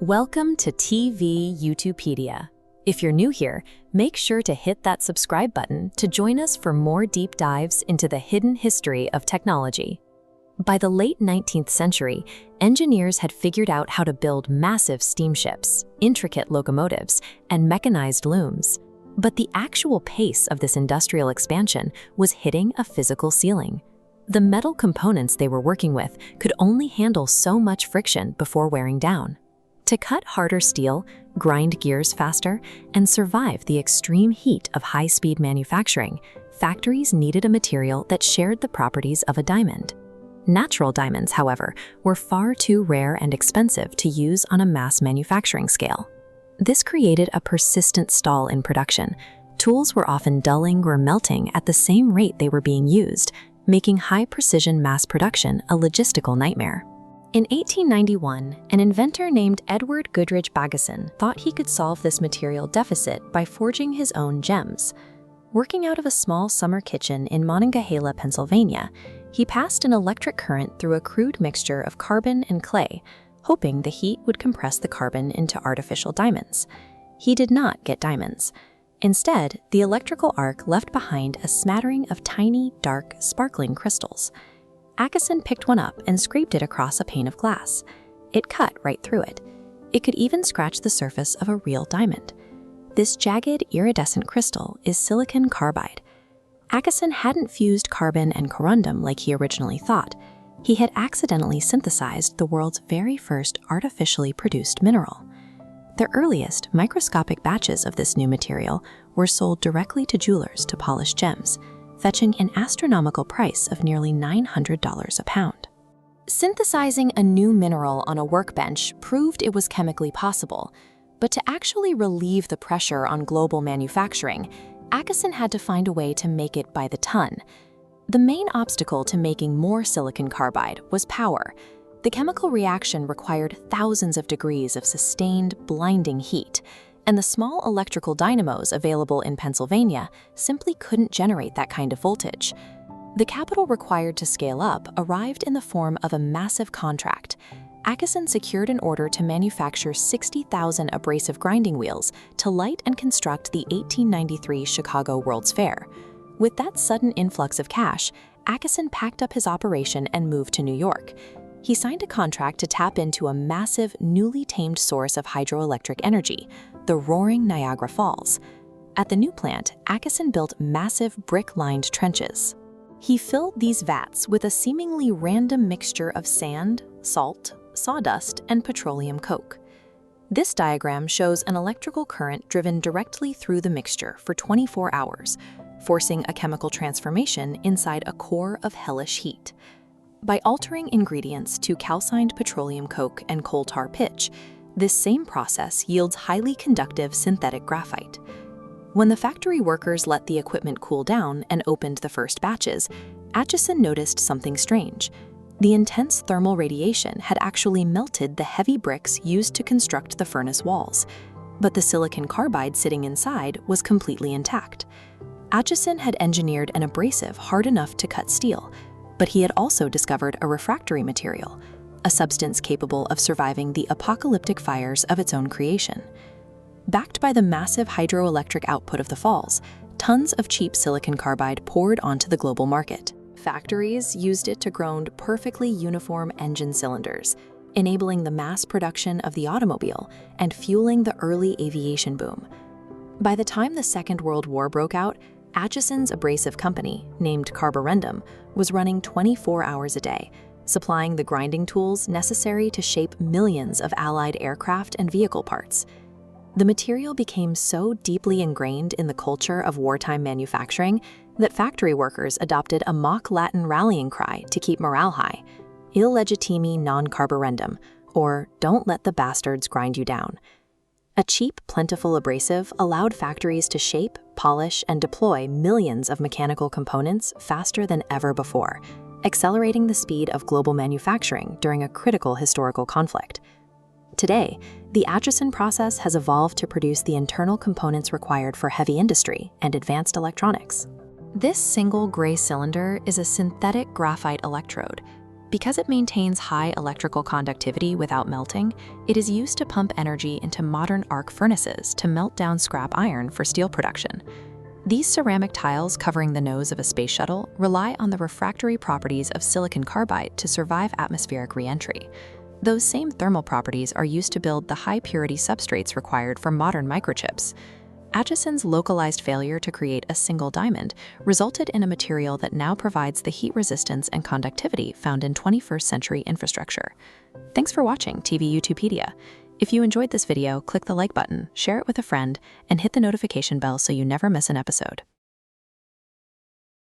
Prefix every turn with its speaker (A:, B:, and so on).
A: Welcome to TV Utopedia. If you're new here, make sure to hit that subscribe button to join us for more deep dives into the hidden history of technology. By the late 19th century, engineers had figured out how to build massive steamships, intricate locomotives, and mechanized looms. But the actual pace of this industrial expansion was hitting a physical ceiling. The metal components they were working with could only handle so much friction before wearing down. To cut harder steel, grind gears faster, and survive the extreme heat of high-speed manufacturing, factories needed a material that shared the properties of a diamond. Natural diamonds, however, were far too rare and expensive to use on a mass manufacturing scale. This created a persistent stall in production. Tools were often dulling or melting at the same rate they were being used, making high-precision mass production a logistical nightmare. In 1891, an inventor named Edward Goodrich Acheson thought he could solve this material deficit by forging his own gems. Working out of a small summer kitchen in Monongahela, Pennsylvania, he passed an electric current through a crude mixture of carbon and clay, hoping the heat would compress the carbon into artificial diamonds. He did not get diamonds. Instead, the electrical arc left behind a smattering of tiny, dark, sparkling crystals. Acheson picked one up and scraped it across a pane of glass. It cut right through it. It could even scratch the surface of a real diamond. This jagged, iridescent crystal is silicon carbide. Acheson hadn't fused carbon and corundum like he originally thought. He had accidentally synthesized the world's very first artificially produced mineral. The earliest microscopic batches of this new material were sold directly to jewelers to polish gems, fetching an astronomical price of nearly $900 a pound. Synthesizing a new mineral on a workbench proved it was chemically possible, but to actually relieve the pressure on global manufacturing, Acheson had to find a way to make it by the ton. The main obstacle to making more silicon carbide was power. The chemical reaction required thousands of degrees of sustained, blinding heat, and the small electrical dynamos available in Pennsylvania simply couldn't generate that kind of voltage. The capital required to scale up arrived in the form of a massive contract. Acheson secured an order to manufacture 60,000 abrasive grinding wheels to light and construct the 1893 Chicago World's Fair. With that sudden influx of cash, Acheson packed up his operation and moved to New York. He signed a contract to tap into a massive, newly tamed source of hydroelectric energy, the roaring Niagara Falls. At the new plant, Acheson built massive brick-lined trenches. He filled these vats with a seemingly random mixture of sand, salt, sawdust, and petroleum coke. This diagram shows an electrical current driven directly through the mixture for 24 hours, forcing a chemical transformation inside a core of hellish heat. By altering ingredients to calcined petroleum coke and coal tar pitch, this same process yields highly conductive synthetic graphite. When the factory workers let the equipment cool down and opened the first batches, Acheson noticed something strange. The intense thermal radiation had actually melted the heavy bricks used to construct the furnace walls, but the silicon carbide sitting inside was completely intact. Acheson had engineered an abrasive hard enough to cut steel, but he had also discovered a refractory material, a substance capable of surviving the apocalyptic fires of its own creation. Backed by the massive hydroelectric output of the falls, tons of cheap silicon carbide poured onto the global market. Factories used it to ground perfectly uniform engine cylinders, enabling the mass production of the automobile and fueling the early aviation boom. By the time the Second World War broke out, Acheson's abrasive company, named Carborundum, was running 24 hours a day, supplying the grinding tools necessary to shape millions of Allied aircraft and vehicle parts. The material became so deeply ingrained in the culture of wartime manufacturing that factory workers adopted a mock Latin rallying cry to keep morale high: "Il legitimi non carborundum," or "Don't let the bastards grind you down." A cheap, plentiful abrasive allowed factories to shape, polish, and deploy millions of mechanical components faster than ever before, accelerating the speed of global manufacturing during a critical historical conflict. Today, the Acheson process has evolved to produce the internal components required for heavy industry and advanced electronics. This single gray cylinder is a synthetic graphite electrode. Because it maintains high electrical conductivity without melting, it is used to pump energy into modern arc furnaces to melt down scrap iron for steel production. These ceramic tiles covering the nose of a space shuttle rely on the refractory properties of silicon carbide to survive atmospheric re-entry. Those same thermal properties are used to build the high-purity substrates required for modern microchips. Acheson's localized failure to create a single diamond resulted in a material that now provides the heat resistance and conductivity found in 21st century infrastructure. Thanks for watching TV YouTubepedia. If you enjoyed this video, click the like button, share it with a friend, and hit the notification bell so you never miss an episode.